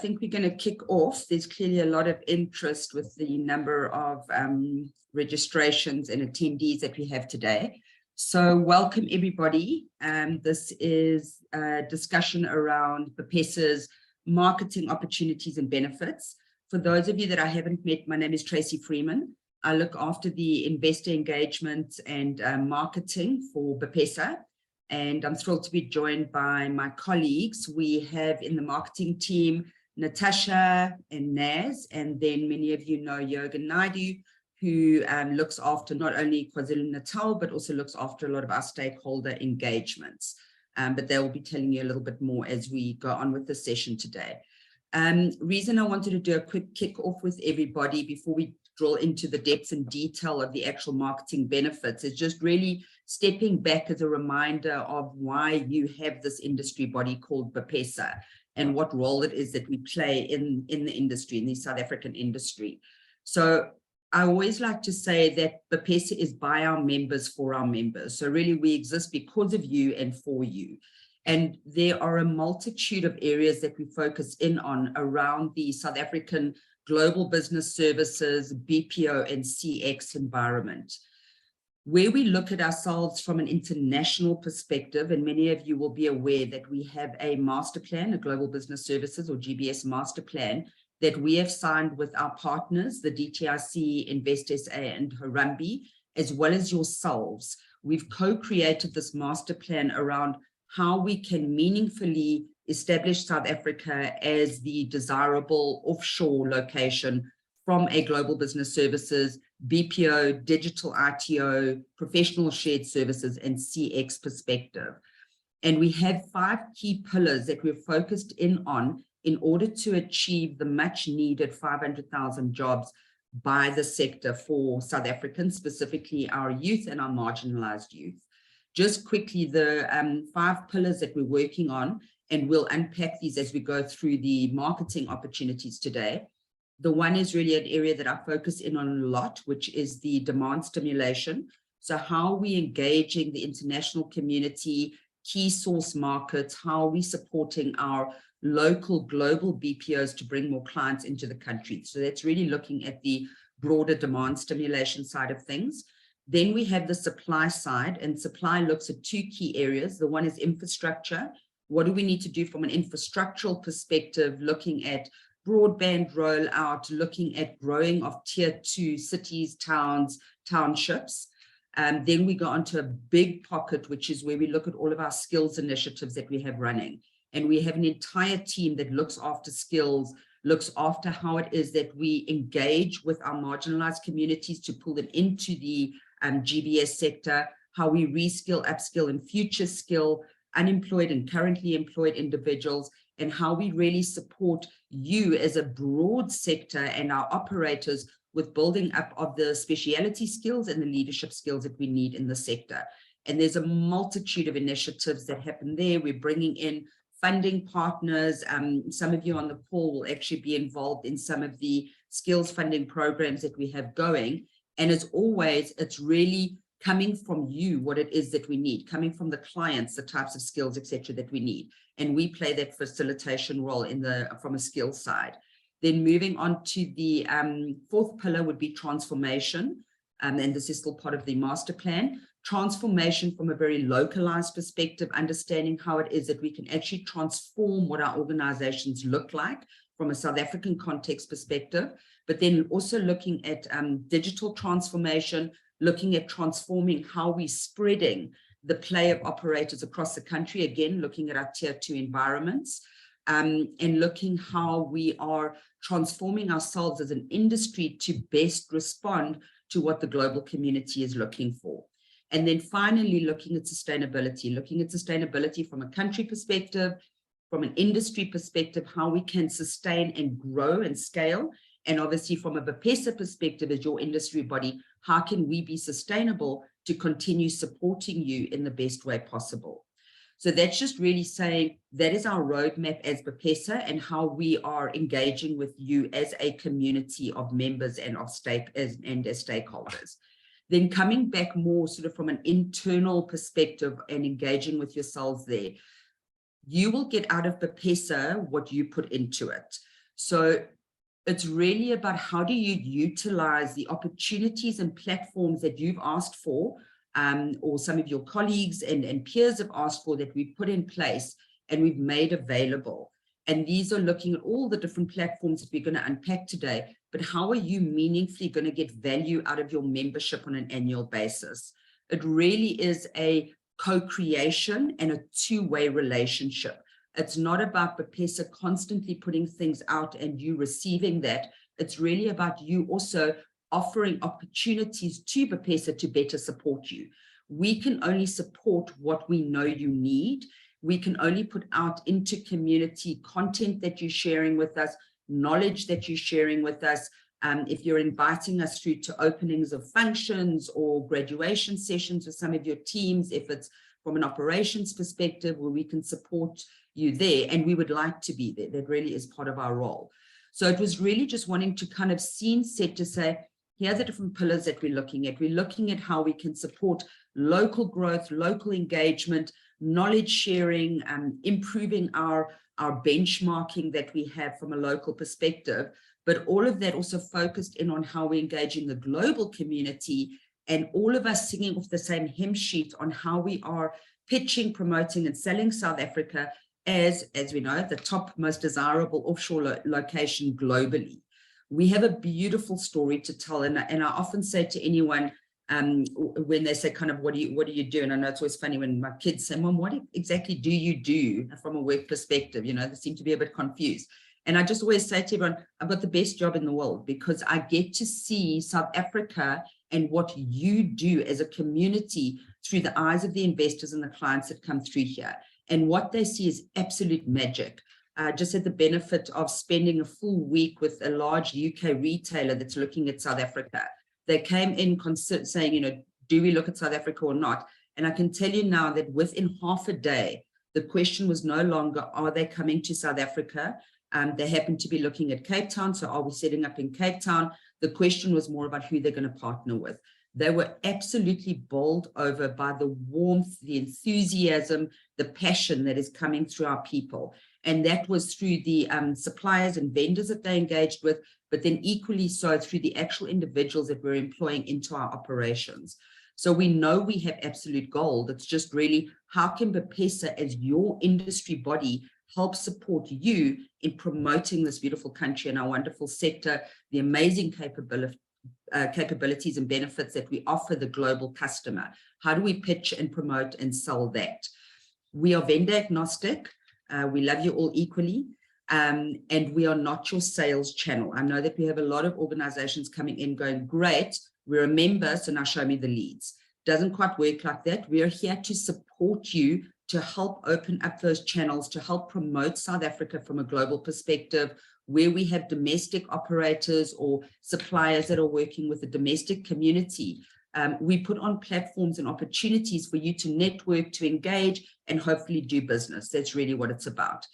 I think we're going to kick off. There's clearly a lot of interest with the number of registrations and attendees that we have today. So welcome everybody. This is a discussion around BPESA's marketing opportunities and benefits. For those of you that I haven't met, my name is Traci Freeman. I look after the investor engagement and marketing for BPESA. And I'm thrilled to be joined by my colleagues. We have in the marketing team, Natasha and Naz, and then many of you know Yogan Naidoo, who looks after not only KwaZulu-Natal, but also looks after a lot of our stakeholder engagements. But they will be telling you a little bit more as we go on with the session today. Reason I wanted to do a quick kick-off with everybody before we drill into the depths and detail of the actual marketing benefits is just really stepping back as a reminder of why you have this industry body called BPESA and what role it is that we play in the industry, in the South African industry. So I always like to say that BPESA is by our members for our members. So really we exist because of you and for you. And there are a multitude of areas that we focus in on around the South African global business services, BPO and CX environment, where we look at ourselves from an international perspective. And many of you will be aware that we have a master plan, a global business services or GBS master plan that we have signed with our partners, the DTIC, InvestSA and Harambee, as well as yourselves. We've co-created this master plan around how we can meaningfully establish South Africa as the desirable offshore location from a global business services, BPO, digital ITO, professional shared services, and CX perspective. And we have 5 key pillars that we're focused in on in order to achieve the much needed 500,000 jobs by the sector for South Africans, specifically our youth and our marginalized youth. Just quickly, the 5 pillars that we're working on, and we'll unpack these as we go through the marketing opportunities today. The one is really an area that I focus in on a lot, which is the demand stimulation. So how are we engaging the international community, key source markets, how are we supporting our local global BPOs to bring more clients into the country? So that's really looking at the broader demand stimulation side of things. Then we have the supply side, and supply looks at 2 key areas. The one is infrastructure. What do we need to do from an infrastructural perspective, looking at broadband rollout, looking at growing of tier 2 cities, towns, townships. Then we go on to a big pocket, which is where we look at all of our skills initiatives that we have running. And we have an entire team that looks after skills, looks after how it is that we engage with our marginalized communities to pull them into the GBS sector, how we reskill, upskill, and future skill unemployed and currently employed individuals, and how we really support you as a broad sector and our operators with building up of the speciality skills and the leadership skills that we need in the sector. And there's a multitude of initiatives that happen there. We're bringing in funding partners. Some of you on the call will actually be involved in some of the skills funding programs that we have going. And as always, it's really coming from you, what it is that we need, coming from the clients, the types of skills, etc., that we need. And we play that facilitation role from a skills side. Then moving on to the 4th pillar would be transformation. And this is still part of the master plan. Transformation from a very localized perspective, understanding how it is that we can actually transform what our organizations look like from a South African context perspective, but then also looking at digital transformation, looking at transforming how we're spreading the play of operators across the country, again, looking at our tier 2 environments, and looking how we are transforming ourselves as an industry to best respond to what the global community is looking for. And then finally, looking at sustainability from a country perspective, from an industry perspective, how we can sustain and grow and scale. And obviously from a BPESA perspective as your industry body, how can we be sustainable to continue supporting you in the best way possible? So that's just really saying that is our roadmap as BPESA and how we are engaging with you as a community of members and of as stakeholders. Then coming back more sort of from an internal perspective and engaging with yourselves there, you will get out of BPESA what you put into it. So it's really about how do you utilize the opportunities and platforms that you've asked for, or some of your colleagues and peers have asked for, that we've put in place and we've made available. And these are looking at all the different platforms that we're going to unpack today, but how are you meaningfully going to get value out of your membership on an annual basis? It really is a co-creation and a two-way relationship. It's not about BPESA constantly putting things out and you receiving that. It's really about you also offering opportunities to BPESA to better support you. We can only support what we know you need. We can only put out into community content that you're sharing with us, knowledge that you're sharing with us. If you're inviting us through to openings of functions or graduation sessions with some of your teams, if it's from an operations perspective where we can support you there, and we would like to be there, that really is part of our role. So it was really just wanting to kind of scene set to say, here are the different pillars that we're looking at. We're looking at how we can support local growth, local engagement, knowledge sharing, improving our benchmarking that we have from a local perspective, but all of that also focused in on how we engage in the global community, and all of us singing off the same hymn sheet on how we are pitching, promoting, and selling South Africa as we know, the top most desirable offshore location globally. We have a beautiful story to tell, and I often say to anyone, when they say kind of, what do you do? And I know it's always funny when my kids say, Mom, what exactly do you do from a work perspective? You know, they seem to be a bit confused. And I just always say to everyone, I've got the best job in the world, because I get to see South Africa and what you do as a community through the eyes of the investors and the clients that come through here. And what they see is absolute magic. I just had the benefit of spending a full week with a large UK retailer that's looking at South Africa. They came in saying, you know, do we look at South Africa or not? And I can tell you now that within half a day, the question was no longer, are they coming to South Africa? They happen to be looking at Cape Town. So are we setting up in Cape Town? The question was more about who they're going to partner with. They were absolutely bowled over by the warmth, the enthusiasm, the passion that is coming through our people. And that was through the suppliers and vendors that they engaged with, but then equally so through the actual individuals that we're employing into our operations. So we know we have absolute gold. It's just really, how can BPESA as your industry body help support you in promoting this beautiful country and our wonderful sector, the amazing capabilities and benefits that we offer the global customer? How do we pitch and promote and sell that? We are vendor agnostic. We love you all equally. And we are not your sales channel. I know that we have a lot of organizations coming in going, great, we're a member, so now show me the leads. Doesn't quite work like that. We are here to support you, to help open up those channels, to help promote South Africa from a global perspective, where we have domestic operators or suppliers that are working with the domestic community. We put on platforms and opportunities for you to network, to engage, and hopefully do business. That's really what it's about.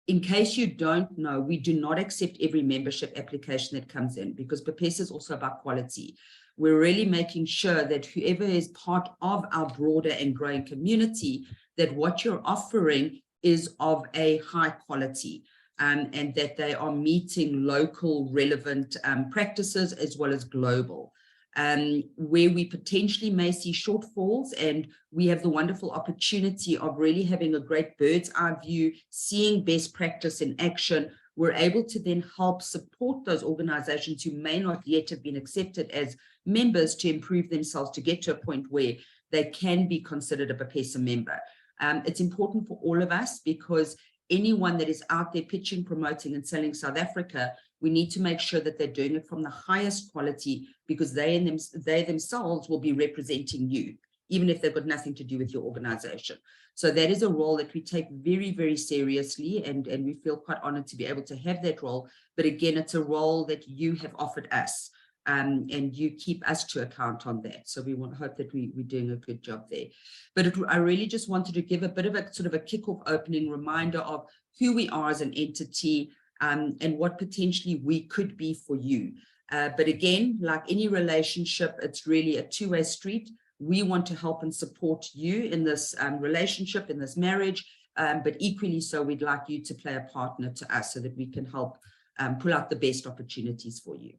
In case you don't know, we do not accept every membership application that comes in, because BPESA is also about quality. We're really making sure that whoever is part of our broader and growing community, that what you're offering is of a high quality, and that they are meeting local relevant practices as well as global. Where we potentially may see shortfalls, and we have the wonderful opportunity of really having a great bird's eye view, seeing best practice in action, we're able to then help support those organizations who may not yet have been accepted as members to improve themselves, to get to a point where they can be considered a BPESA member. It's important for all of us, because anyone that is out there pitching, promoting, and selling South Africa, we need to make sure that they're doing it from the highest quality, because they themselves will be representing you, even if they've got nothing to do with your organization. So that is a role that we take very, very seriously, and we feel quite honored to be able to have that role. But again, it's a role that you have offered us, and you keep us to account on that. So we hope that we're doing a good job there. But I really just wanted to give a bit of a sort of a kickoff opening reminder of who we are as an entity, and what potentially we could be for you. But again, like any relationship, it's really a two-way street. We want to help and support you in this relationship, in this marriage, but equally so, we'd like you to play a partner to us so that we can help pull out the best opportunities for you.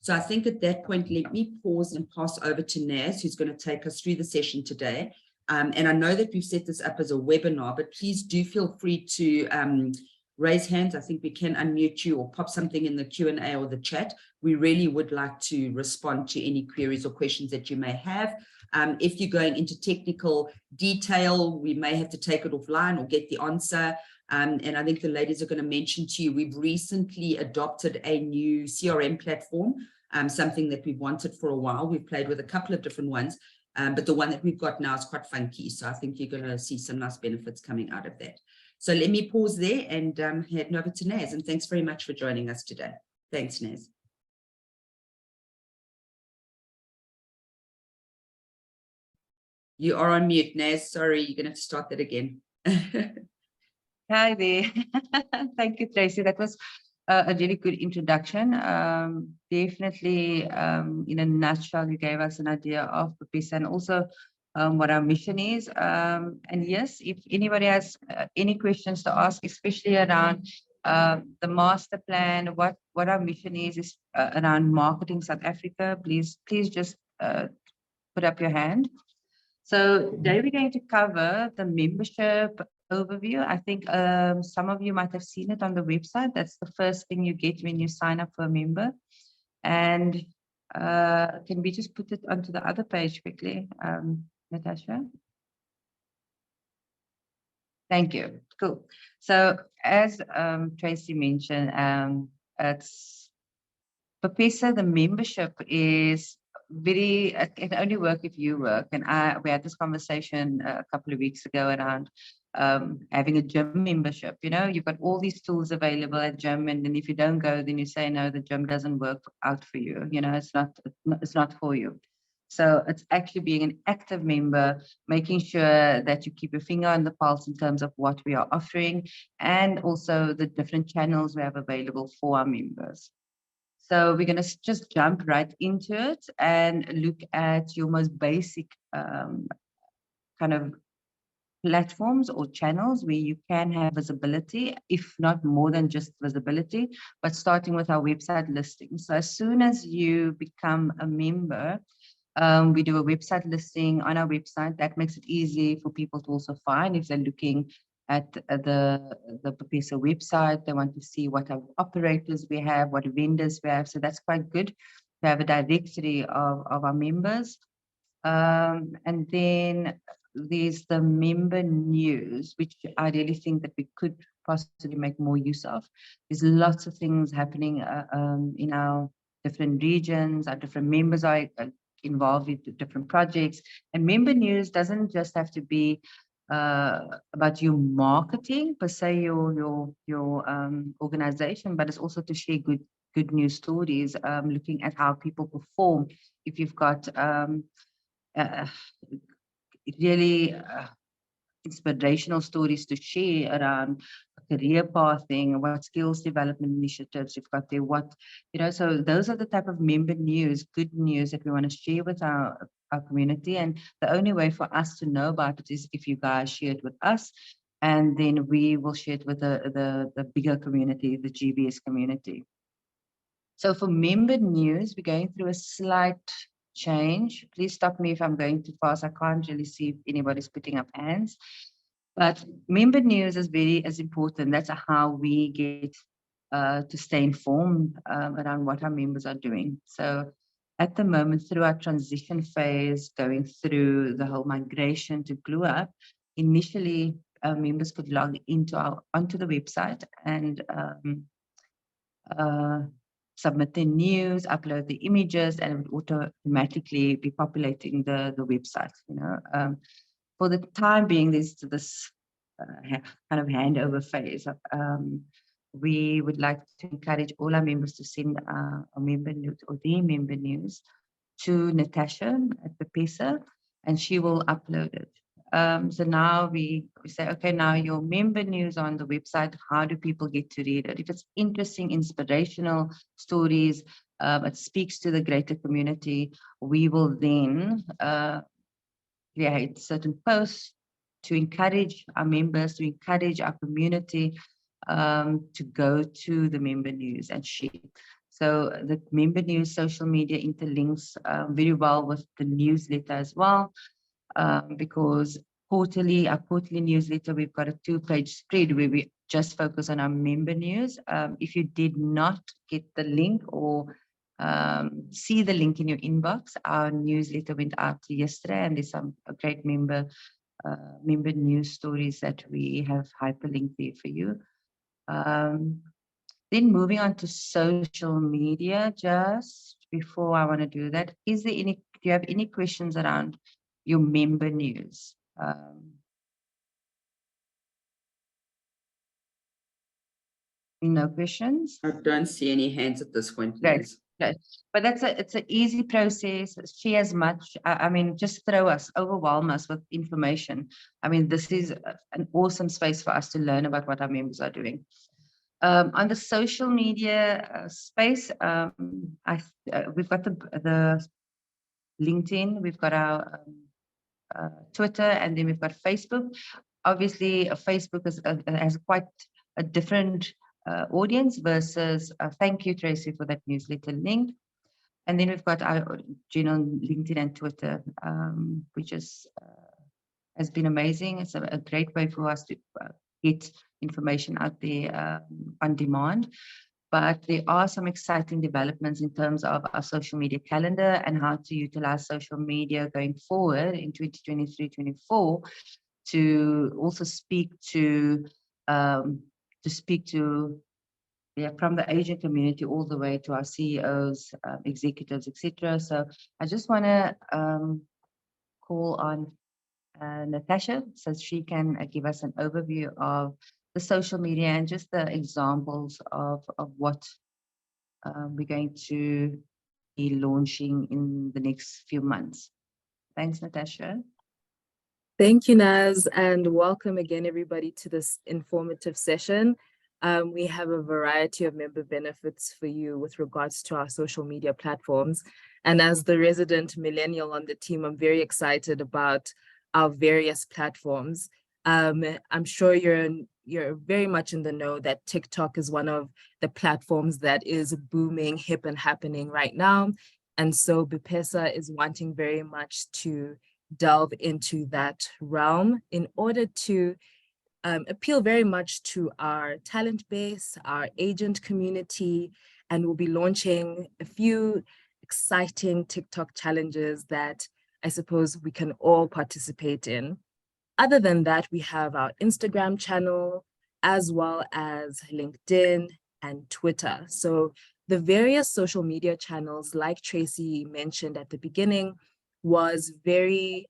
So I think at that point, let me pause and pass over to Naz, who's going to take us through the session today. And I know that we've set this up as a webinar, but please do feel free to raise hands. I think we can unmute you or pop something in the Q&A or the chat. We really would like to respond to any queries or questions that you may have. If you're going into technical detail, we may have to take it offline or get the answer. And I think the ladies are going to mention to you, we've recently adopted a new CRM platform, something that we've wanted for a while. We've played with a couple of different ones, but the one that we've got now is quite funky. So I think you're going to see some nice benefits coming out of that. So let me pause there and head over to Naz. And thanks very much for joining us today. Thanks, Naz. You are on mute, Naz. Sorry, you're going to have to start that again. Hi there. Thank you, Tracy. That was a really good introduction. Definitely, in a nutshell, you gave us an idea of BPESA and also what our mission is. And yes, if anybody has any questions to ask, especially around the master plan, what our mission is around marketing South Africa, please just put up your hand. So today we're going to cover the membership overview. I think some of you might have seen it on the website. That's the first thing you get when you sign up for a member. And can we just put it onto the other page quickly, Natasha? Thank you. Cool. So as Tracy mentioned, it's BPESA, the membership is very, it can only work if you work. And we had this conversation a couple of weeks ago around having a gym membership. You know, you've got all these tools available at gym, and then if you don't go, then you say, no, the gym doesn't work out for you. You know, it's not for you. So it's actually being an active member, making sure that you keep your finger on the pulse in terms of what we are offering, and also the different channels we have available for our members. So we're going to just jump right into it and look at your most basic kind of platforms or channels where you can have visibility, if not more than just visibility, but starting with our website listing. So as soon as you become a member, we do a website listing on our website. That makes it easy for people to also find if they're looking at the BPESA website. They want to see what our operators we have, what vendors we have. So that's quite good to have a directory of our members. And then there's the member news, which I really think that we could possibly make more use of. There's lots of things happening in our different regions. Our different members are involved with different projects. And member news doesn't just have to be about your marketing per se, your organization, but it's also to share good news stories, looking at how people perform. If you've got really inspirational stories to share around career pathing, what skills development initiatives you've got there, what, you know, so those are the type of member news, good news that we want to share with our community. And the only way for us to know about it is if you guys share it with us, and then we will share it with the bigger community, the GBS community. So for member news, we're going through a slight change. Please stop me if I'm going too fast. I can't really see if anybody's putting up hands. But member news is very as important. That's how we get to stay informed around what our members are doing. So at the moment, through our transition phase, going through the whole migration to GlueUp, initially members could log onto the website and submit their news, upload the images, and it would automatically be populating the website. You know, for the time being, there's this kind of handover phase. We would like to encourage all our members to send a member news or their member news to Natasha at BPESA, and she will upload it. So now we say, okay, now your member news on the website, how do people get to read it? If it's interesting, inspirational stories, it speaks to the greater community, we will then create certain posts to encourage our members, to encourage our community to go to the member news and share. So the member news social media interlinks very well with the newsletter as well, because our quarterly newsletter, we've got a 2-page spread where we just focus on our member news. If you did not get the link or see the link in your inbox, our newsletter went out yesterday, and there's some great member news stories that we have hyperlinked there for you. Then moving on to social media, just before I want to do that, do you have any questions around your member news? No questions? I don't see any hands at this point. Great. But it's an easy process. Share as much. I mean, just overwhelm us with information. I mean, this is an awesome space for us to learn about what our members are doing. On the social media space, we've got the LinkedIn, we've got our Twitter, and then we've got Facebook. Obviously, Facebook has quite a different audience versus thank you, Traci, for that newsletter link. And then we've got our general LinkedIn and Twitter, which has been amazing. It's a great way for us to get information out there on demand. But there are some exciting developments in terms of our social media calendar and how to utilize social media going forward in 2023-24 to also speak to from the Asian community all the way to our CEOs, executives, etc. So I just want to call on Natasha so she can give us an overview of the social media and just the examples of what we're going to be launching in the next few months. Thanks, Natasha. Thank you, Naz, and welcome again, everybody, to this informative session. We have a variety of member benefits for you with regards to our social media platforms. And as the resident millennial on the team, I'm very excited about our various platforms. I'm sure you're very much in the know that TikTok is one of the platforms that is booming, hip and happening right now. And so BPESA is wanting very much to delve into that realm in order to appeal very much to our talent base, our agent community, and we'll be launching a few exciting TikTok challenges that I suppose we can all participate in. Other than that, we have our Instagram channel, as well as LinkedIn and Twitter. So the various social media channels, like Traci mentioned at the beginning, was very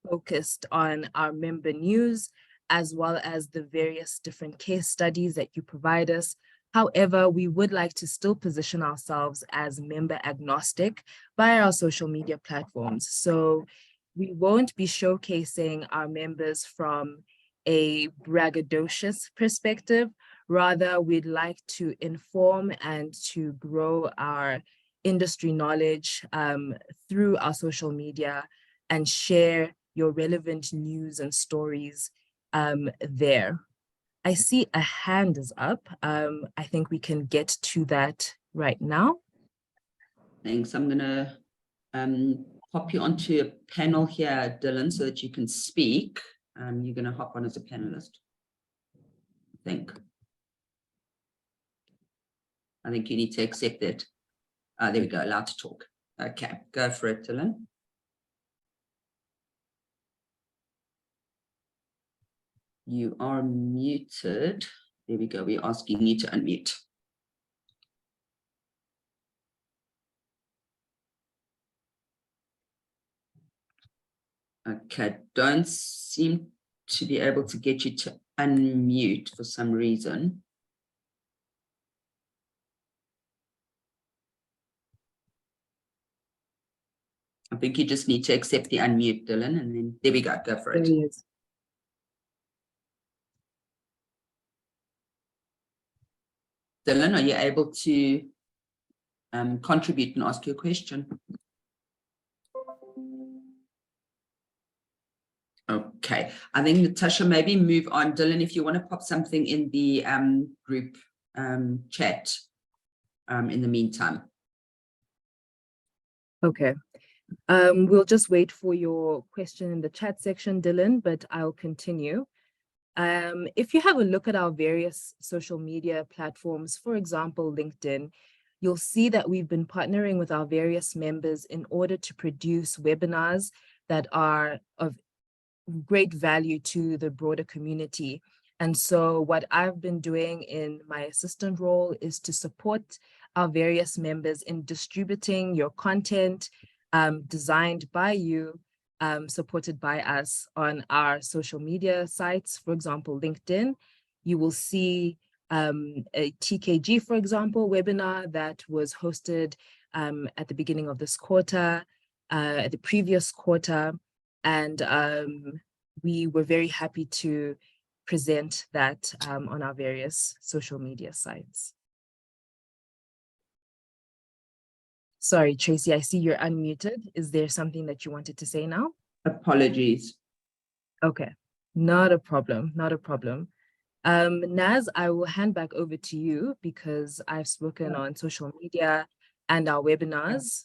focused on our member news, as well as the various different case studies that you provide us. However, we would like to still position ourselves as member agnostic via our social media platforms. So we won't be showcasing our members from a braggadocious perspective. Rather, we'd like to inform and to grow our industry knowledge through our social media and share your relevant news and stories there. I see a hand is up. I think we can get to that right now. Thanks. I'm going to pop you onto a panel here, Dylan, so that you can speak. You're going to hop on as a panelist, I think you need to accept it. There we go, allowed to talk. Okay, go for it, Dylan. You are muted. There we go. We're asking you to unmute. Okay, don't seem to be able to get you to unmute for some reason. I think you just need to accept the unmute, Dylan, and then there we go. Go for it. There he is. Dylan, are you able to contribute and ask your question? Okay, I think Natasha, maybe move on. Dylan, if you want to pop something in the group chat in the meantime. Okay. We'll just wait for your question in the chat section, Dylan, but I'll continue. If you have a look at our various social media platforms, for example, LinkedIn, you'll see that we've been partnering with our various members in order to produce webinars that are of great value to the broader community. And so what I've been doing in my assistant role is to support our various members in distributing your content designed by you, supported by us on our social media sites. For example, LinkedIn, you will see a TKG, for example, webinar that was hosted at the beginning of this quarter, at the previous quarter, and we were very happy to present that on our various social media sites. Sorry, Traci, I see you're unmuted. Is there something that you wanted to say now? Apologies. Okay, not a problem, not a problem. Naz, I will hand back over to you because I've spoken on social media and our webinars.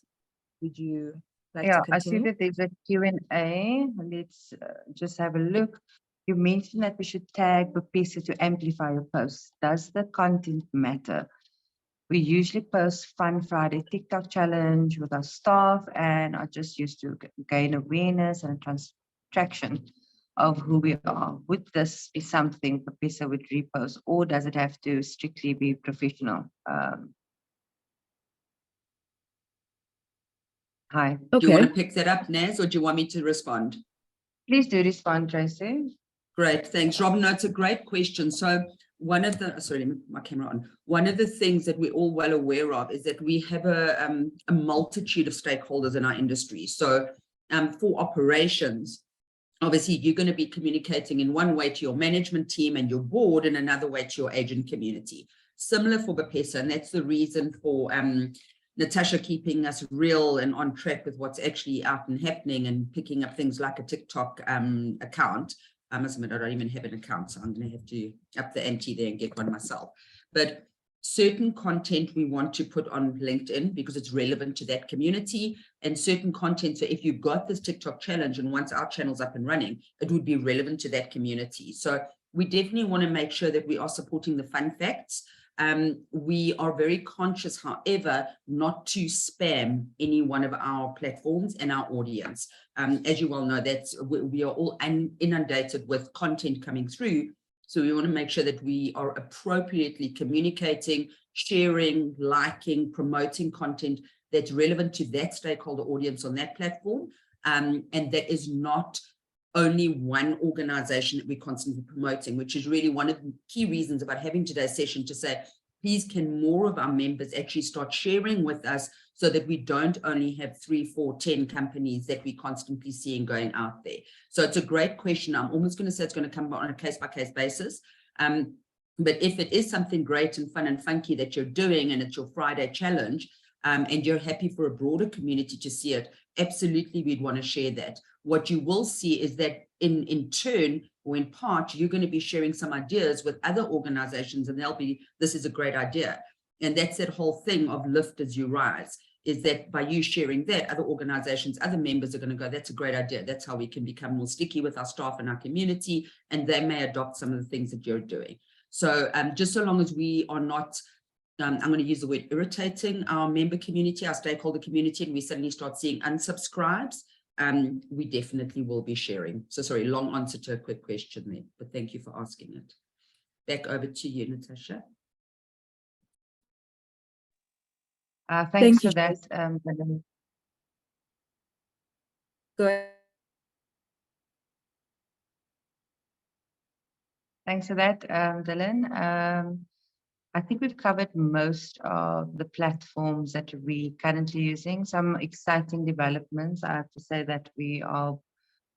Would you like to continue? I see that there's a Q&A. Let's just have a look. You mentioned that we should tag BPESA to amplify your posts. Does the content matter? We usually post Fun Friday TikTok challenge with our staff, and are just used to gain awareness and traction of who we are. Would this be something BPESA would repost, or does it have to strictly be professional? Hi. Do you want to pick that up, Naz, or do you want me to respond? Please do respond, Traci. Great, thanks, Robin. No, it's a great question. So one of the, sorry, let me put my camera on. One of the things that we're all well aware of is that we have a multitude of stakeholders in our industry. So for operations, obviously, you're going to be communicating in one way to your management team and your board, and another way to your agent community. Similar for BPESA, and that's the reason for Natasha keeping us real and on track with what's actually out and happening, and picking up things like a TikTok account. I must admit, I don't even have an account, so I'm going to have to up the ante there and get one myself. But certain content we want to put on LinkedIn because it's relevant to that community, and certain content, so if you've got this TikTok challenge and once our channel's up and running, it would be relevant to that community. So we definitely want to make sure that we are supporting the fun facts. We are very conscious, however, not to spam any one of our platforms and our audience. As you well know, we are all inundated with content coming through. So we want to make sure that we are appropriately communicating, sharing, liking, promoting content that's relevant to that stakeholder audience on that platform. And that is not only one organization that we're constantly promoting, which is really one of the key reasons about having today's session, to say, please, can more of our members actually start sharing with us so that we don't only have 3, 4, 10 companies that we constantly seeing going out there. So it's a great question. I'm almost going to say it's going to come on a case-by-case basis. But if it is something great and fun and funky that you're doing, and it's your Friday challenge, and you're happy for a broader community to see it, absolutely, we'd want to share that. What you will see is that in turn, or in part, you're going to be sharing some ideas with other organizations, and they'll be, this is a great idea. And that's that whole thing of lift as you rise, is that by you sharing that, other organizations, other members are going to go, that's a great idea. That's how we can become more sticky with our staff and our community, and they may adopt some of the things that you're doing. So just so long as we are not, I'm going to use the word irritating our member community, our stakeholder community, and we suddenly start seeing unsubscribes, we definitely will be sharing. So sorry, long answer to a quick question there, but thank you for asking it. Back over to you, Natasha. Thanks for that. Go ahead. Thanks for that, Dylan. I think we've covered most of the platforms that we're currently using. Some exciting developments. I have to say that we are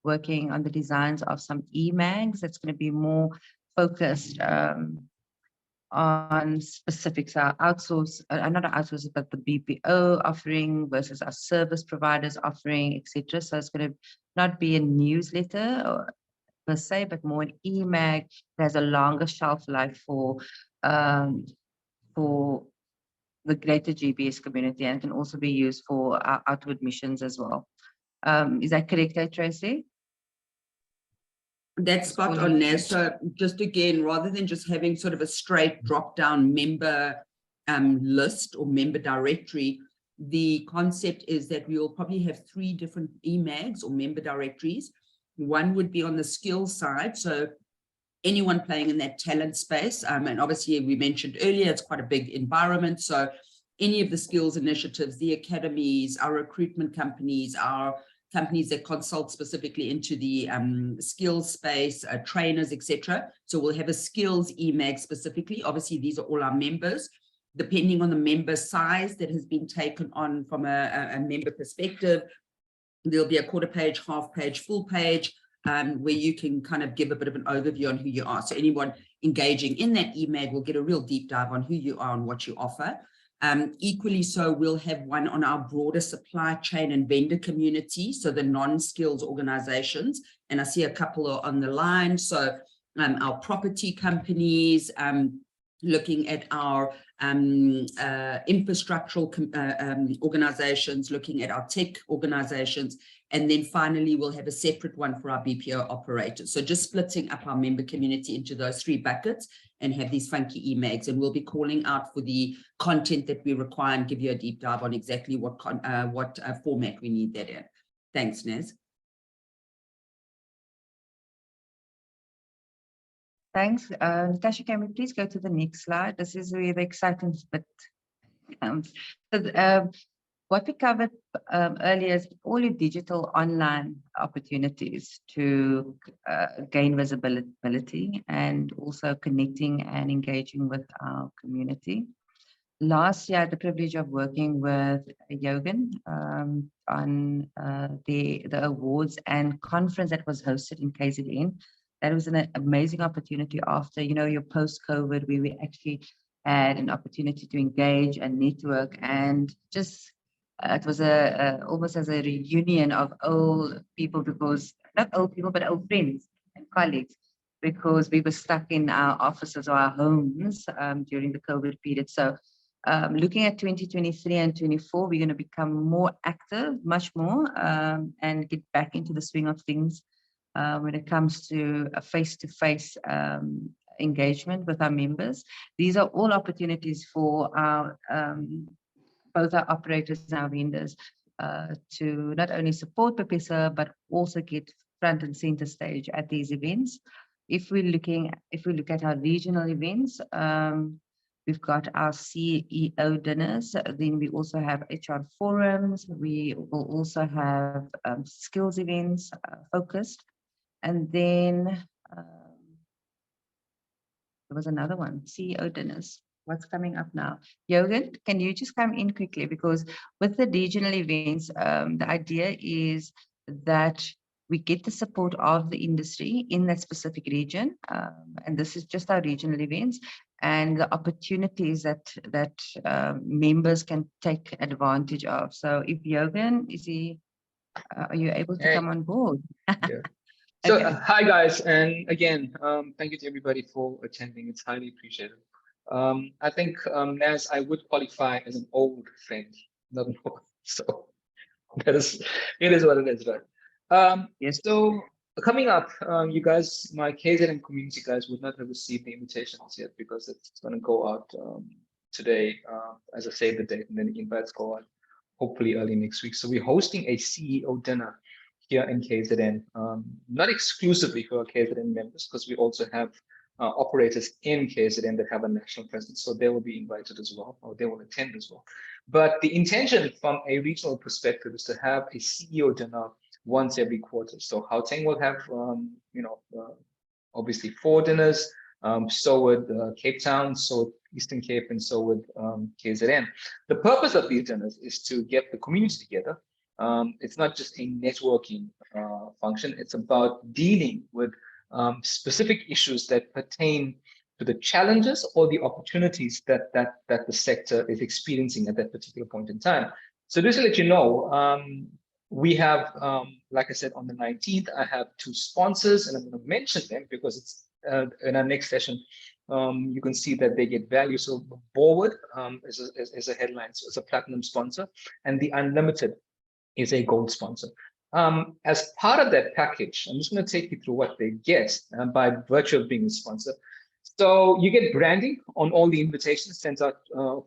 working on the designs of some e-mags that's going to be more focused on specifics, our outsource, not our outsource, but the BPO offering versus our service providers offering, etc. So it's going to not be a newsletter per se, but more an e-mag that has a longer shelf life for the greater GBS community, and can also be used for our outward missions as well. Is that correct, Traci? That's spot on, Naz. So just again, rather than just having sort of a straight drop-down member list or member directory, the concept is that we will probably have 3 different e-mags or member directories. One would be on the skills side, so anyone playing in that talent space, and obviously we mentioned earlier, it's quite a big environment, so any of the skills initiatives, the academies, our recruitment companies, our companies that consult specifically into the skills space, trainers, etc. So we'll have a skills e-mag specifically. Obviously, these are all our members. Depending on the member size that has been taken on from a member perspective, there'll be a quarter page, half page, full page, where you can kind of give a bit of an overview on who you are. So anyone engaging in that e-mag will get a real deep dive on who you are and what you offer. Equally so, we'll have one on our broader supply chain and vendor community, so the non-skills organizations, and I see a couple are on the line. So our property companies, looking at our infrastructural organizations, looking at our tech organizations, and then finally we'll have a separate one for our BPO operators. So just splitting up our member community into those 3 buckets and have these funky e-mags, and we'll be calling out for the content that we require and give you a deep dive on exactly what format we need that in. Thanks, Naz. Thanks. Natasha, can we please go to the next slide? This is where the exciting bit comes. What we covered earlier is all your digital online opportunities to gain visibility and also connecting and engaging with our community. Last year, I had the privilege of working with Yogan on the awards and conference that was hosted in KZN. That was an amazing opportunity after, your post-COVID, where we actually had an opportunity to engage and network, and just it was almost as a reunion of old people, because not old people, but old friends and colleagues, because we were stuck in our offices or our homes during the COVID period. So looking at 2023 and 24, we're going to become more active, much more, and get back into the swing of things when it comes to a face-to-face engagement with our members. These are all opportunities for our both our operators and our vendors to not only support BPESA, but also get front and center stage at these events. If we look at our regional events, we've got our CEO dinners. Then we also have HR forums. We will also have skills events focused. And then there was another one, CEO dinners. What's coming up now? Yogan, can you just come in quickly? Because with the regional events, the idea is that we get the support of the industry in that specific region. And this is just our regional events and the opportunities that members can take advantage of. So if Yogan, are you able to come on board? Yeah. So Okay. hi guys, and again, thank you to everybody for attending. It's highly appreciated. I think Naz, I would qualify as an old friend, not more. So it is what it is, right? Yes. So coming up, you guys, my KZN community guys would not have received the invitations yet, because it's going to go out today, as I say the date, and then the invites go out hopefully early next week. So we're hosting a CEO dinner here in KZN, not exclusively for our KZN members, because we also have operators in KZN that have a national presence, so they will be invited as well, or they will attend as well. But the intention from a regional perspective is to have a CEO dinner once every quarter. So Gauteng will have, obviously 4 dinners. So would Cape Town, so would Eastern Cape, and so would KZN. The purpose of these dinners is to get the community together. It's not just a networking function. It's about dealing with specific issues that pertain to the challenges or the opportunities that the sector is experiencing at that particular point in time. So just to let you know, we have, like I said, on the 19th, I have 2 sponsors, and I'm going to mention them because it's in our next session. You can see that they get value. So Forward is a headline, so it's a platinum sponsor, and the Unlimited is a gold sponsor. As part of that package, I'm just going to take you through what they get by virtue of being a sponsor. So you get branding on all the invitations sent out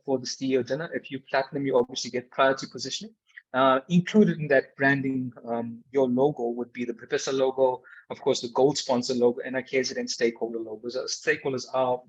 for the CEO dinner. If you platinum, you obviously get priority positioning. Included in that branding, your logo would be the BPESA logo, of course, the gold sponsor logo, and our KZN stakeholder logos. Stakeholders are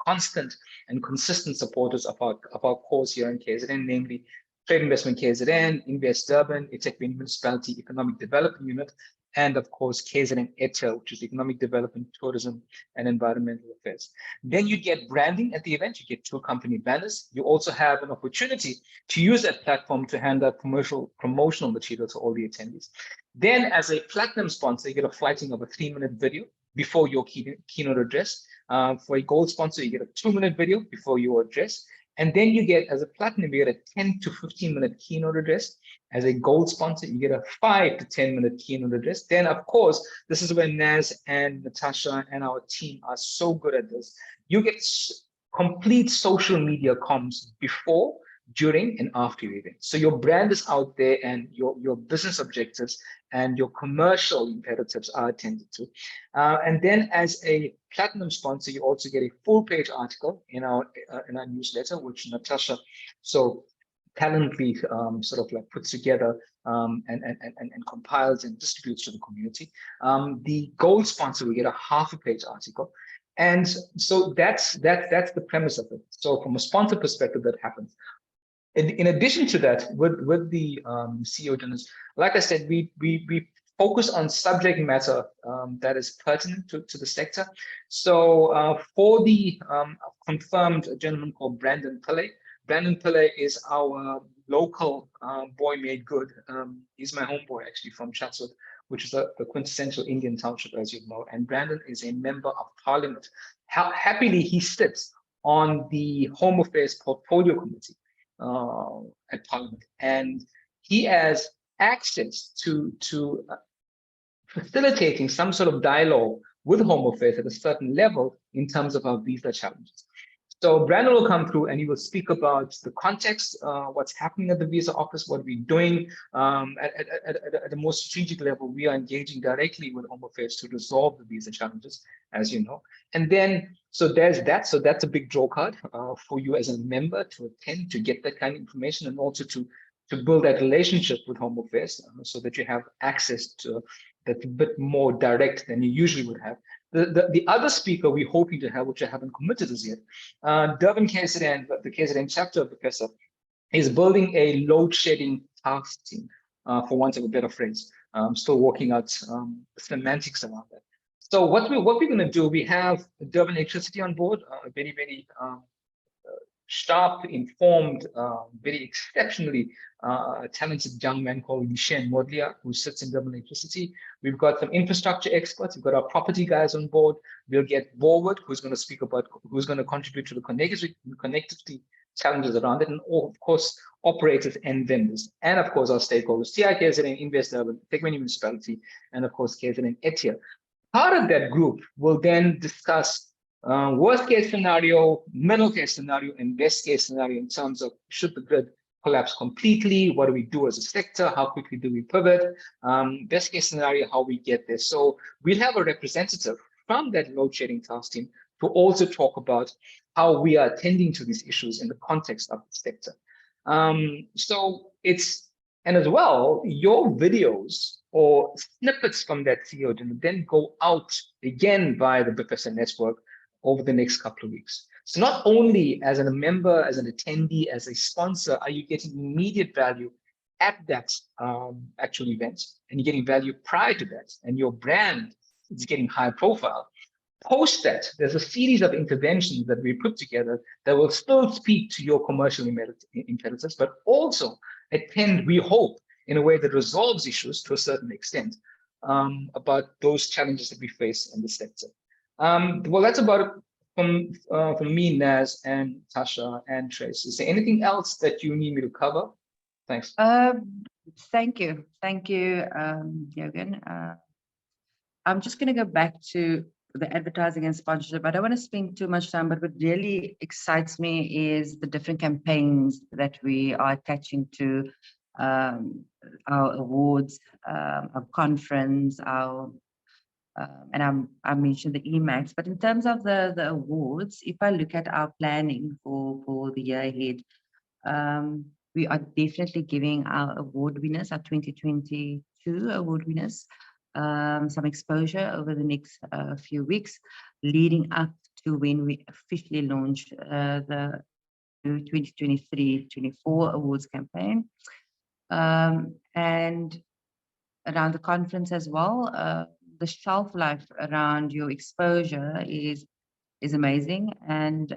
constant and consistent supporters of our cause here in KZN, namely Trade Investment KZN, Invest Durban, eTech Municipality Economic Development Unit, and of course KZN ETA, which is Economic Development, Tourism, and Environmental Affairs. Then you get branding at the event. You get 2 company banners. You also have an opportunity to use that platform to hand out promotional material to all the attendees. Then, as a platinum sponsor, you get a flighting of a 3-minute video before your keynote address. For a gold sponsor, you get a 2-minute video before your address. And then you get, as a platinum, you get a 10 to 15-minute keynote address. As a gold sponsor, you get a 5 to 10-minute keynote address. Then, of course, this is where Naz and Natasha and our team are so good at this. You get complete social media comms before, during, and after your event. So your brand is out there, and your business objectives and your commercial imperatives are attended to. And then, as a platinum sponsor, you also get a full-page article in our newsletter, which Natasha so talently sort of like puts together and compiles and distributes to the community. The gold sponsor will get a half-a-page article. And so that's the premise of it. So from a sponsor perspective, that happens. In addition to that, with the CEO dinners, like I said, we focus on subject matter that is pertinent to the sector. So for the confirmed gentleman called Brandon Pillay. Brandon Pillay is our local boy made good. He's my homeboy actually from Chatsworth, which is the quintessential Indian township, as you know. And Brandon is a member of Parliament. Happily, he sits on the Home Affairs Portfolio Committee at Parliament, and he has access to facilitating some sort of dialogue with Home Affairs at a certain level in terms of our visa challenges. So Brandon will come through and he will speak about the context, what's happening at the visa office, what we're doing at a more strategic level. We are engaging directly with Home Affairs to resolve the visa challenges, as you know. And then, so there's that. So that's a big draw card for you as a member to attend, to get that kind of information, and also to build that relationship with Home Affairs so that you have access to that's a bit more direct than you usually would have. The other speaker we're hoping to have, which I haven't committed as yet, Durban KZN, the KZN chapter of BPESA, is building a load shedding task team, for want of a better phrase. I'm still working out semantics around that. So what we're going to do, we have Durban Electricity on board, a very, very sharp, informed, very exceptionally talented young man called Nishen Modlia, who sits in Durban Electricity. We've got some infrastructure experts. We've got our property guys on board. We'll get Forward, who's going to speak about, who's going to contribute to the connectivity challenges around it, and of course, operators and vendors, and of course, our stakeholders, TI KZN, Invest Durban, eTech Municipality, and of course, KZN ETA. Part of that group will then discuss worst case scenario, middle case scenario, and best case scenario in terms of should the grid collapse completely, what do we do as a sector, how quickly do we pivot, best case scenario, how we get there. So we'll have a representative from that load shedding task team to also talk about how we are attending to these issues in the context of the sector. And as well, your videos or snippets from that CEO dinner then go out again via the BPESA network over the next couple of weeks. So not only as a member, as an attendee, as a sponsor, are you getting immediate value at that actual event, and you're getting value prior to that, and your brand is getting high profile. Post that, there's a series of interventions that we put together that will still speak to your commercial imperatives, but also attend, we hope, in a way that resolves issues to a certain extent about those challenges that we face in the sector. Well, that's about from me, Naz, and Tasha, and Trace, is there anything else that you need me to cover? Thanks. Thank you, Yogan. I'm just going to go back to the advertising and sponsorship. I don't want to spend too much time, but what really excites me is the different campaigns that we are attaching to our awards, our conference, and I mentioned the EMAX. But in terms of the awards, if I look at our planning for the year ahead, we are definitely giving our award winners, our 2022 award winners, some exposure over the next few weeks, leading up to when we officially launch the 2023-24 awards campaign. And around the conference as well, the shelf life around your exposure is amazing, and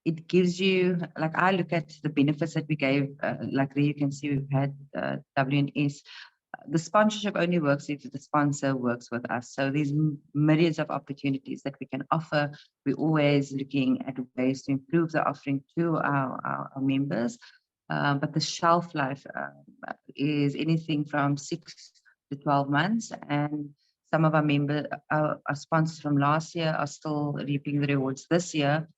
it gives you, like, I look at the benefits that we gave, like there you can see we've had WNS. The sponsorship only works if the sponsor works with us. So there's myriads of opportunities that we can offer. We're always looking at ways to improve the offering to our members. But the shelf life is anything from 6 to 12 months. And some of our members, our sponsors from last year are still reaping the rewards this year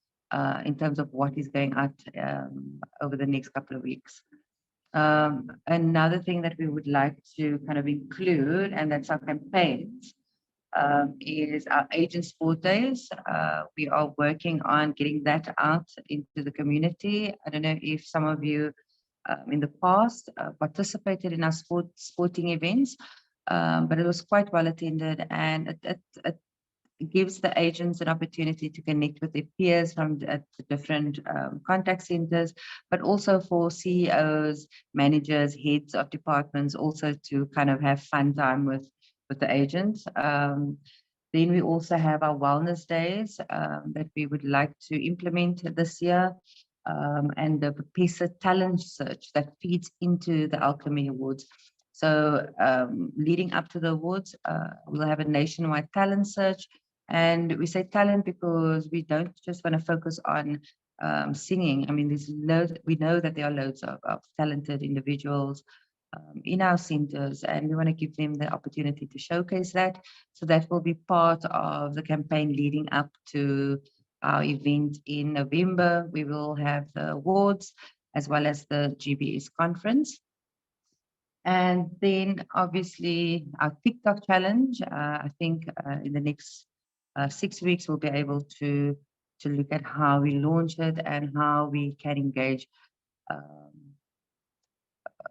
in terms of what is going out over the next couple of weeks. Another thing that we would like to kind of include, and that's our campaigns, is our agent sport days. We are working on getting that out into the community. I don't know if some of you in the past participated in our sporting events, but it was quite well attended, and it gives the agents an opportunity to connect with their peers from the different contact centers, but also for CEOs, managers, heads of departments, also to kind of have fun time with the agents. Then we also have our wellness days that we would like to implement this year, and the BPESA talent search that feeds into the Alchemy Awards. So leading up to the awards, we'll have a nationwide talent search. And we say talent because we don't just want to focus on singing. I mean, there's loads, we know that there are loads of talented individuals in our centers, and we want to give them the opportunity to showcase that. So that will be part of the campaign leading up to our event in November. We will have the awards as well as the GBS conference. And then obviously our TikTok challenge, I think in the next 6 weeks, we'll be able to look at how we launch it and how we can engage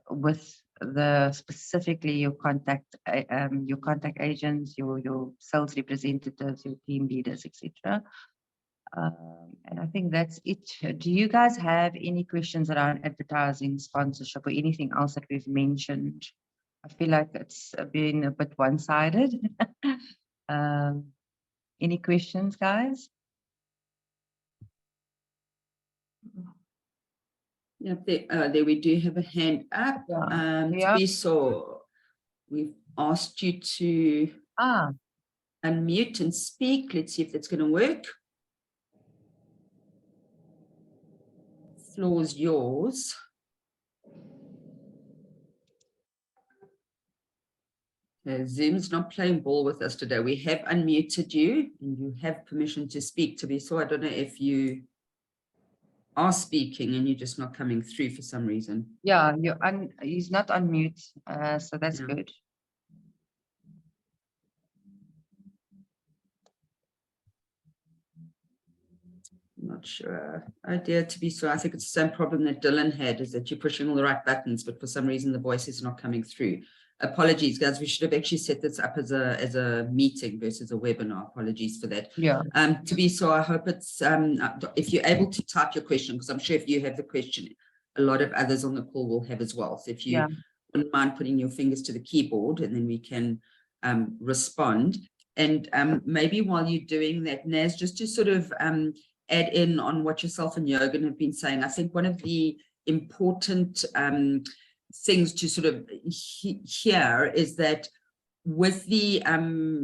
with the specifically your contact agents, your sales representatives, your team leaders, etc. And I think that's it. Do you guys have any questions around advertising, sponsorship, or anything else that we've mentioned? I feel like it's been a bit one-sided. Any questions, guys? Yeah, there we do have a hand up. Yeah. So we've asked you to unmute and speak. Let's see if that's going to work. Floor's yours. Zoom's not playing ball with us today. We have unmuted you and you have permission to speak, to be so. I don't know if you are speaking and you're just not coming through for some reason. Yeah, he's not on mute, so that's good. Not sure. Oh dear, to be so. I think it's the same problem that Dylan had, is that you're pushing all the right buttons, but for some reason the voice is not coming through. Apologies, guys. We should have actually set this up as a meeting versus a webinar. Apologies for that. Yeah. To be so, I hope it's if you're able to type your question, because I'm sure if you have the question, a lot of others on the call will have as well. So if you wouldn't mind putting your fingers to the keyboard, and then we can respond. And maybe while you're doing that, Naz, just to sort of add in on what yourself and Yogan have been saying, I think one of the important things to sort of hear is that with the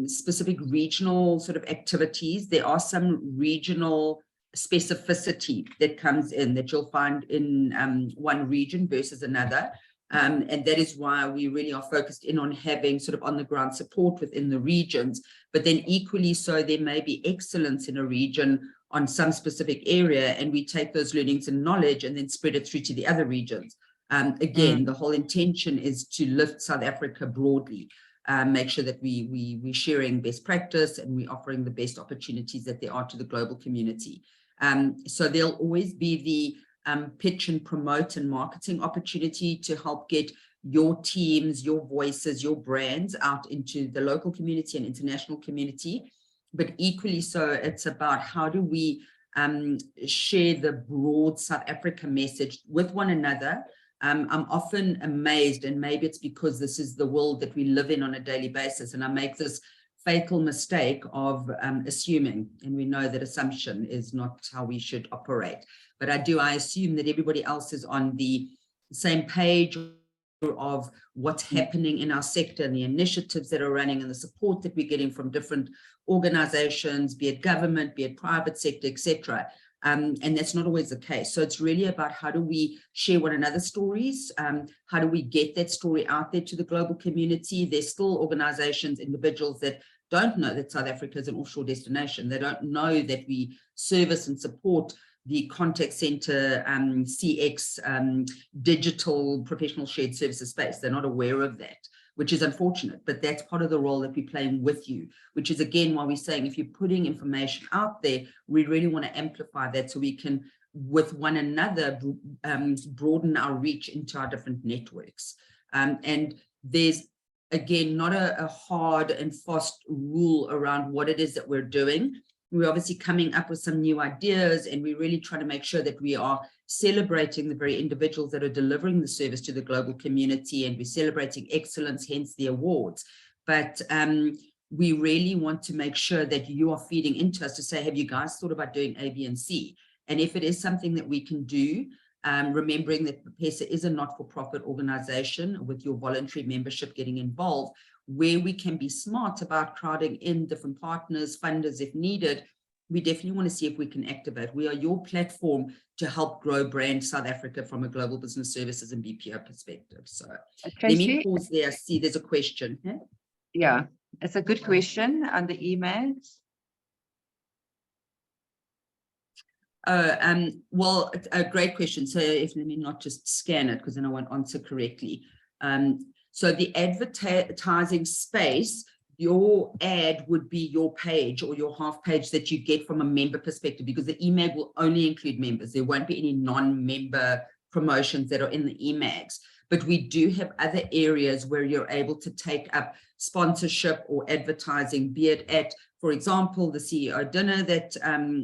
specific regional sort of activities, there are some regional specificity that comes in that you'll find in one region versus another. And that is why we really are focused in on having sort of on the ground support within the regions, but then equally so there may be excellence in a region on some specific area, and we take those learnings and knowledge and then spread it through to the other regions. Again, the whole intention is to lift South Africa broadly, make sure that we're sharing best practice and we're offering the best opportunities that there are to the global community. So there'll always be the pitch and promote and marketing opportunity to help get your teams, your voices, your brands out into the local community and international community. But equally so, it's about how do we share the broad South Africa message with one another. I'm often amazed, and maybe it's because this is the world that we live in on a daily basis, and I make this fatal mistake of assuming, and we know that assumption is not how we should operate. But I assume that everybody else is on the same page of what's happening in our sector and the initiatives that are running and the support that we're getting from different organizations, be it government, be it private sector, etc. And that's not always the case. So it's really about how do we share one another's stories? How do we get that story out there to the global community? There's still organizations, individuals that don't know that South Africa is an offshore destination. They don't know that we service and support the contact center, CX, digital professional shared services space. They're not aware of that, which is unfortunate, but that's part of the role that we're playing with you, which is again why we're saying if you're putting information out there, we really want to amplify that so we can, with one another, broaden our reach into our different networks. And there's, again, not a hard and fast rule around what it is that we're doing. We're obviously coming up with some new ideas, and we're really trying to make sure that we are celebrating the very individuals that are delivering the service to the global community, and we're celebrating excellence, hence the awards. But we really want to make sure that you are feeding into us to say, have you guys thought about doing A, B, and C? And if it is something that we can do, remembering that BPESA is a not-for-profit organization with your voluntary membership getting involved, where we can be smart about crowding in different partners, funders if needed, we definitely want to see if we can activate. We are your platform to help grow brand South Africa from a global business services and BPO perspective. So let me pause there. I see there's a question. Huh? Yeah, it's a good question on the emails. Well, a great question. So if let me not just scan it because then I won't answer correctly. So the advertising space, your ad would be your page or your half page that you get from a member perspective, because the email will only include members. There won't be any non-member promotions that are in the emags. But we do have other areas where you're able to take up sponsorship or advertising, be it at, for example, the CEO dinner that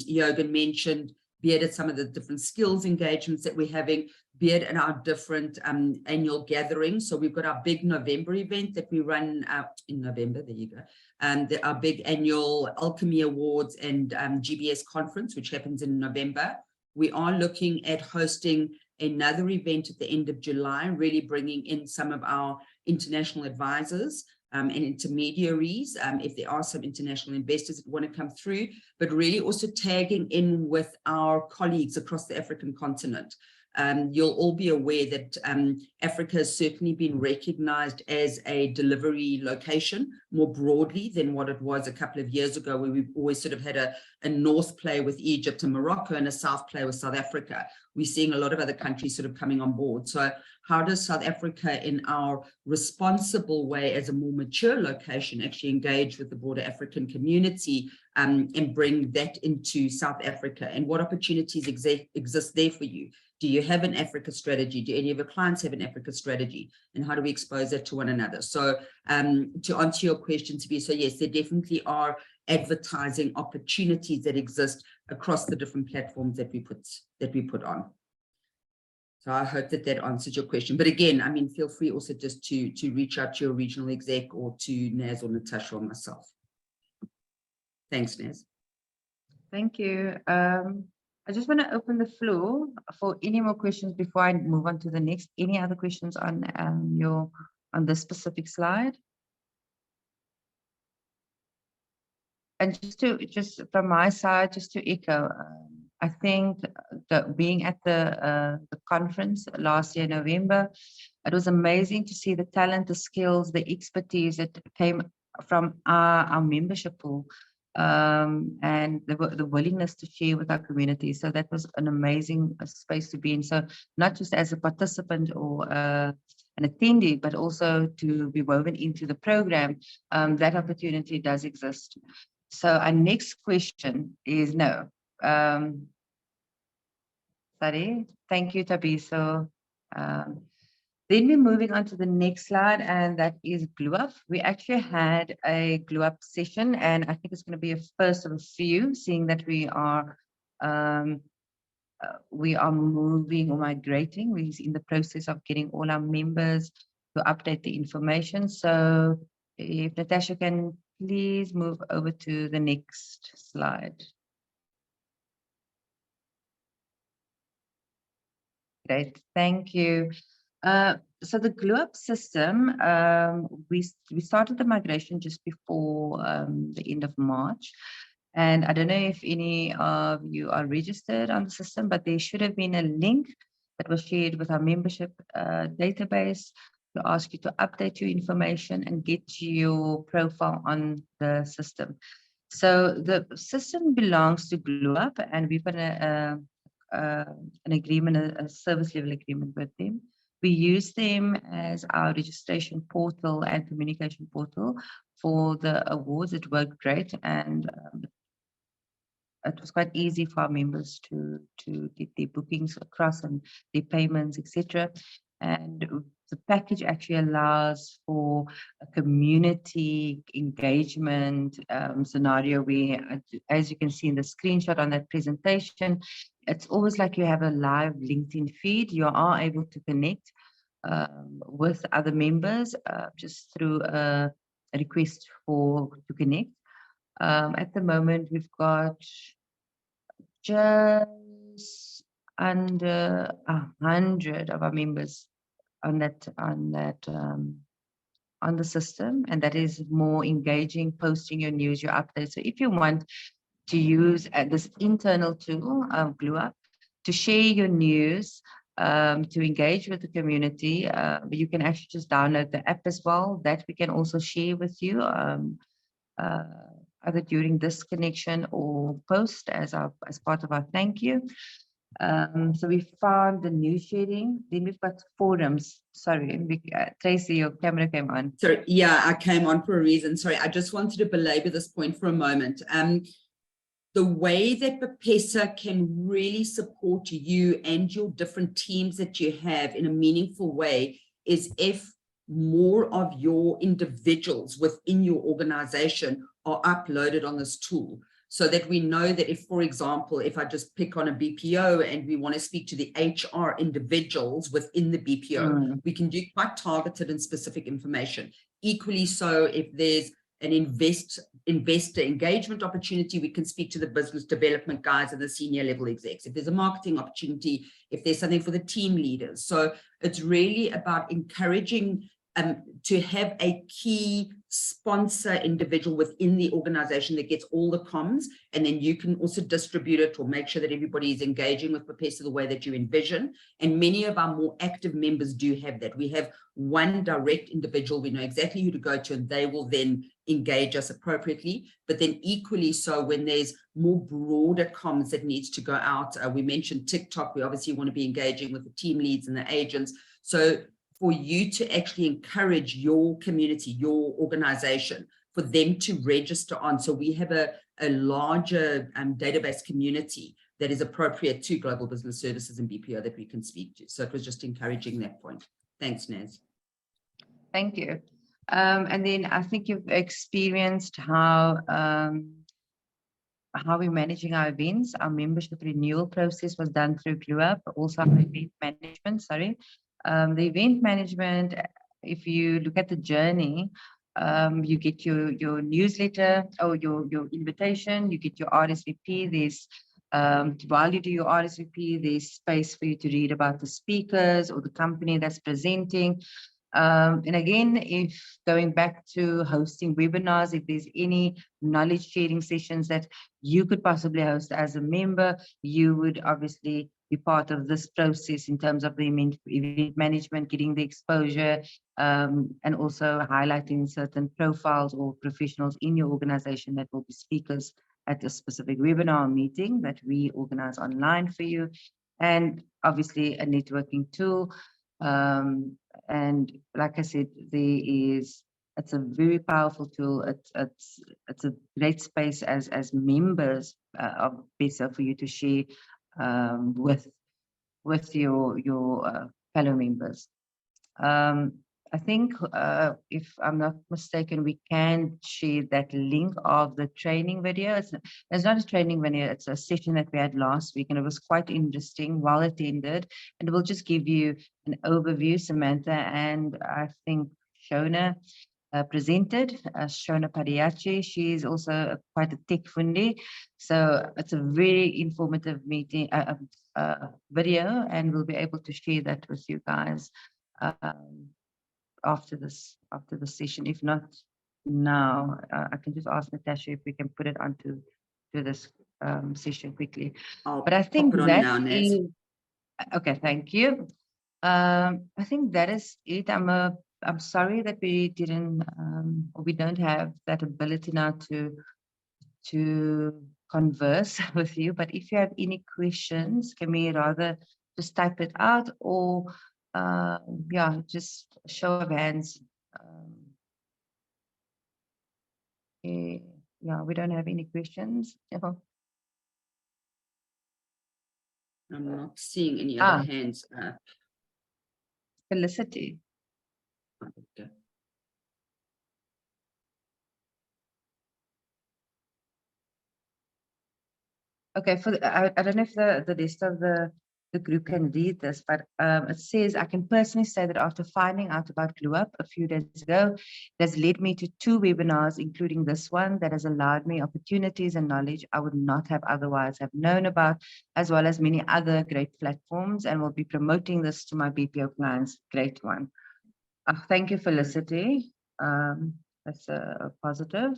Yogan mentioned, be it at some of the different skills engagements that we're having, be it in our different annual gatherings. So we've got our big November event that we run in November, there you go. And our big annual Alchemy Awards and GBS conference, which happens in November. We are looking at hosting another event at the end of July, really bringing in some of our international advisors and intermediaries, if there are some international investors that want to come through, but really also tagging in with our colleagues across the African continent. You'll all be aware that Africa has certainly been recognized as a delivery location more broadly than what it was a couple of years ago, where we've always sort of had a north play with Egypt and Morocco and a south play with South Africa. We're seeing a lot of other countries sort of coming on board. So how does South Africa, in our responsible way as a more mature location, actually engage with the broader African community and bring that into South Africa? And what opportunities exist there for you? Do you have an Africa strategy? Do any of your clients have an Africa strategy? And how do we expose that to one another? So to answer your question, to be so yes, there definitely are advertising opportunities that exist across the different platforms that we put on. So I hope that that answers your question. But again, I mean, feel free also just to reach out to your regional exec or to Naz or Natasha or myself. Thanks, Naz. Thank you. I just want to open the floor for any more questions before I move on to the next. Any other questions on on this specific slide? And just from my side, just to echo, I think that being at the conference last year, November, it was amazing to see the talent, the skills, the expertise that came from our membership pool, and the willingness to share with our community. So that was an amazing space to be in. So not just as a participant or an attendee, but also to be woven into the program, that opportunity does exist. So our next question is no. Sorry, thank you, Tabiso. Then we're moving on to the next slide, and that is GlueUp. We actually had a GlueUp session, and I think it's going to be a first of a few, seeing that we are moving or migrating. We're in the process of getting all our members to update the information. So if Natasha can please move over to the next slide. Great, thank you. So the GlueUp system, we started the migration just before the end of March. And I don't know if any of you are registered on the system, but there should have been a link that was shared with our membership database to ask you to update your information and get your profile on the system. So the system belongs to GlueUp, and we've got an agreement, a service level agreement with them. We use them as our registration portal and communication portal for the awards. It worked great, and it was quite easy for our members to get their bookings across and their payments, etc. And the package actually allows for a community engagement scenario where, as you can see in the screenshot on that presentation, it's always like you have a live LinkedIn feed. You are able to connect with other members just through a request to connect. At the moment, we've got just under 100 of our members on the system, and that is more engaging, posting your news, your updates. So if you want to use this internal tool, GlueUp, to share your news, to engage with the community, you can actually just download the app as well. That we can also share with you, either during this connection or post as part of our thank you. So we found the news sharing. Then we've got forums. Sorry, Tracy, your camera came on. Sorry, yeah, I came on for a reason. Sorry, I just wanted to belabor this point for a moment. The way that BPESA can really support you and your different teams that you have in a meaningful way is if more of your individuals within your organization are uploaded on this tool, so that we know that if, for example, if I just pick on a BPO and we want to speak to the HR individuals within the BPO, we can do quite targeted and specific information. Equally so, if there's an investor engagement opportunity, we can speak to the business development guys and the senior level execs. If there's a marketing opportunity, if there's something for the team leaders. So it's really about encouraging to have a key sponsor individual within the organization that gets all the comms, and then you can also distribute it or make sure that everybody is engaging with BPESA the way that you envision. And many of our more active members do have that. We have one direct individual, we know exactly who to go to, and they will then engage us appropriately. But then equally so, when there's more broader comms that needs to go out, we mentioned TikTok, we obviously want to be engaging with the team leads and the agents. So for you to actually encourage your community, your organization, for them to register on. So we have a larger database community that is appropriate to global business services and BPO that we can speak to. So it was just encouraging that point. Thanks, Naz. Thank you. And then I think you've experienced how we're managing our events. Our membership renewal process was done through GlueUp, also our event management, sorry. The event management, if you look at the journey, you get your newsletter or your invitation, you get your RSVP. There's while you do your RSVP, there's space for you to read about the speakers or the company that's presenting. And again, if going back to hosting webinars, if there's any knowledge sharing sessions that you could possibly host as a member, you would obviously be part of this process in terms of the event management, getting the exposure, and also highlighting certain profiles or professionals in your organization that will be speakers at a specific webinar meeting that we organize online for you. And obviously a networking tool. And like I said, it's a very powerful tool. It's a great space as members of BPESA for you to share with your fellow members. I think if I'm not mistaken, we can share that link of the training video. It's not a training video, it's a session that we had last week, and it was quite interesting, well attended, and we'll just give you an overview. Samantha and I think Shona presented, Shona Padiachi. She's also quite a tech fundi. So it's a very informative meeting, video, and we'll be able to share that with you guys after this session. If not now, I can just ask Natasha if we can put it onto this session quickly. But I think that is okay. Thank you. I think that is it. I'm sorry that we didn't or we don't have that ability now to converse with you. But if you have any questions, can we rather just type it out, or yeah, just show of hands. Yeah, we don't have any questions. I'm not seeing any other hands up. Felicity. Okay. Okay, I don't know if the rest of the group can read this, but it says, I can personally say that after finding out about GlueUp a few days ago, that's led me to 2 webinars, including this one, that has allowed me opportunities and knowledge I would not have otherwise have known about, as well as many other great platforms, and will be promoting this to my BPO clients. Great one. Thank you, Felicity. That's a positive.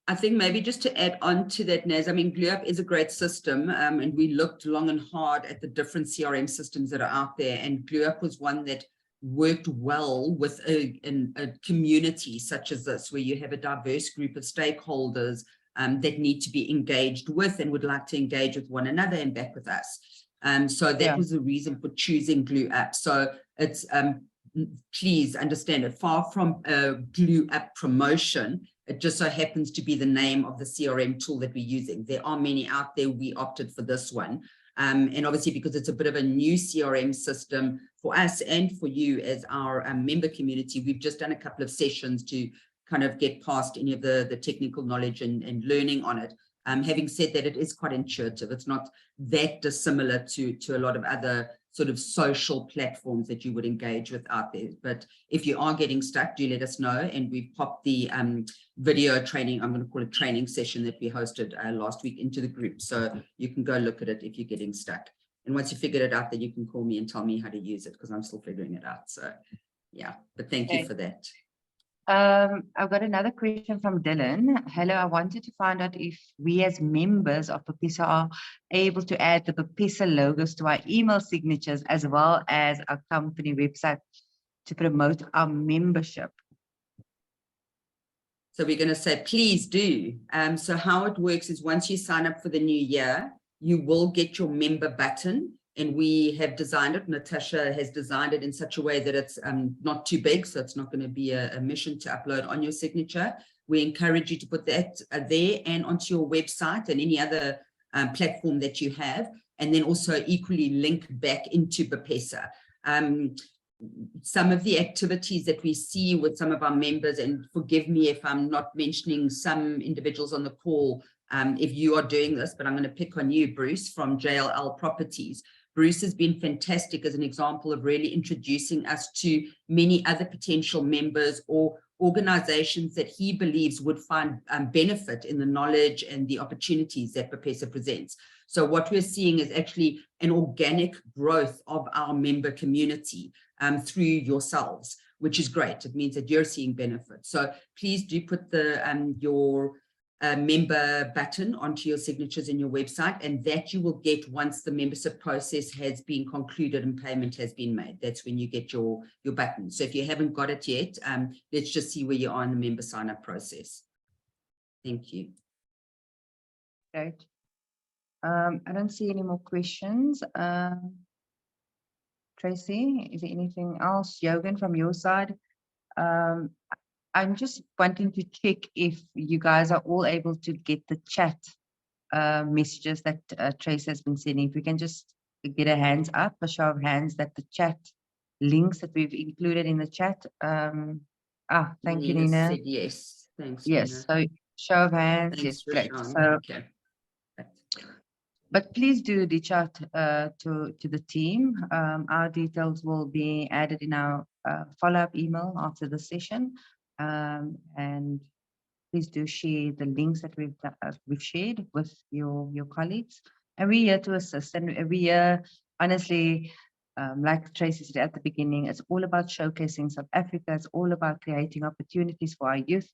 I think maybe just to add on to that, Naz, I mean, GlueUp is a great system, and we looked long and hard at the different CRM systems that are out there, and GlueUp was one that worked well with a community such as this, where you have a diverse group of stakeholders that need to be engaged with and would like to engage with one another and back with us. So that was the reason for choosing GlueUp. So it's please understand it, far from a GlueUp promotion, it just so happens to be the name of the CRM tool that we're using. There are many out there. We opted for this one. And obviously, because it's a bit of a new CRM system for us and for you as our member community, we've just done a couple of sessions to kind of get past any of the technical knowledge and learning on it. Having said that, it is quite intuitive. It's not that dissimilar to a lot of other sort of social platforms that you would engage with out there. But if you are getting stuck, do let us know. And we've popped the video training, I'm going to call it training session that we hosted last week into the group. So you can go look at it if you're getting stuck. And once you figured it out, then you can call me and tell me how to use it, because I'm still figuring it out. So yeah, but thank you for that. I've got another question from Dylan. Hello, I wanted to find out if we as members of BPESA are able to add the BPESA logos to our email signatures as well as our company website to promote our membership. So we're going to say, please do. So how it works is once you sign up for the new year, you will get your member button. And we have designed it, Natasha has designed it in such a way that it's not too big, so it's not going to be a mission to upload on your signature. We encourage you to put that there and onto your website and any other platform that you have, and then also equally link back into BPESA. Some of the activities that we see with some of our members, and forgive me if I'm not mentioning some individuals on the call, if you are doing this, but I'm going to pick on you, Bruce, from JLL Properties. Bruce has been fantastic as an example of really introducing us to many other potential members or organizations that he believes would find benefit in the knowledge and the opportunities that BPESA presents. So what we're seeing is actually an organic growth of our member community through yourselves. which is great. It means that you're seeing benefits. So please do put the your member button onto your signatures in your website, and that you will get once the membership process has been concluded and payment has been made. That's when you get your button. So if you haven't got it yet, let's just see where you are in the member sign up process. Thank you. Great. I don't see any more questions. Tracy, is there anything else? Yogan, from your side? I'm just wanting to check if you guys are all able to get the chat messages that Trace has been sending. If we can just get a hands up, a show of hands, that the chat links that we've included in the chat. Thank you, Nina. Said yes. Thanks. Yes, Nina. so show of hands. Thanks, Yes, great. Rashan. So, Okay. but please do reach out to the team. Our details will be added in our follow-up email after the session. And please do share the links that we've shared with your colleagues. And we're here to assist. And every year, honestly, like Tracy said at the beginning, it's all about showcasing South Africa. It's all about creating opportunities for our youth.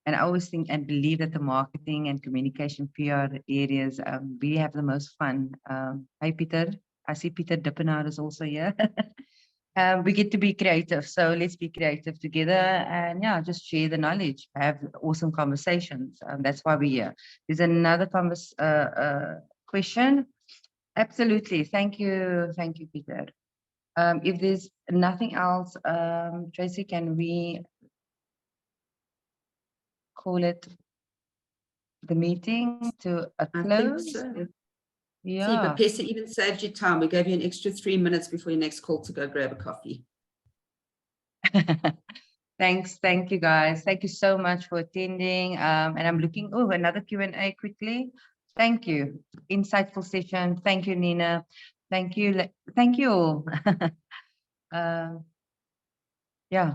And I always think and believe that the marketing and communication PR areas, we have the most fun. Hi, Peter. I see Peter Dippenaar is also here. We get to be creative. So let's be creative together and yeah, just share the knowledge, have awesome conversations. That's why we're here. There's another question. Absolutely. Thank you. Thank you, Peter. If there's nothing else, Tracy, can we call it the meeting to a I think close? so. Yeah. See, BPESA even saved you time. We gave you an extra 3 minutes before your next call to go grab a coffee. Thanks. Thank you, guys. Thank you so much for attending. And I'm looking, another Q&A quickly. Thank you. Insightful session. Thank you, Nina. Thank you. Thank you all. Yeah.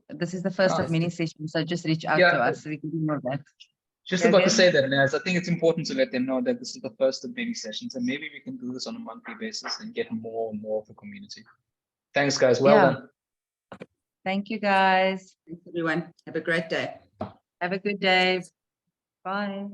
This is the first of many sessions, so just reach out to us so we can do more of that. Just about to say that, Naz, I think it's important to let them know that this is the first of many sessions, and maybe we can do this on a monthly basis and get more and more of the community. Thanks, guys. Well done. Thank you, guys. Thanks, everyone. Have a great day. Have a good day. Bye.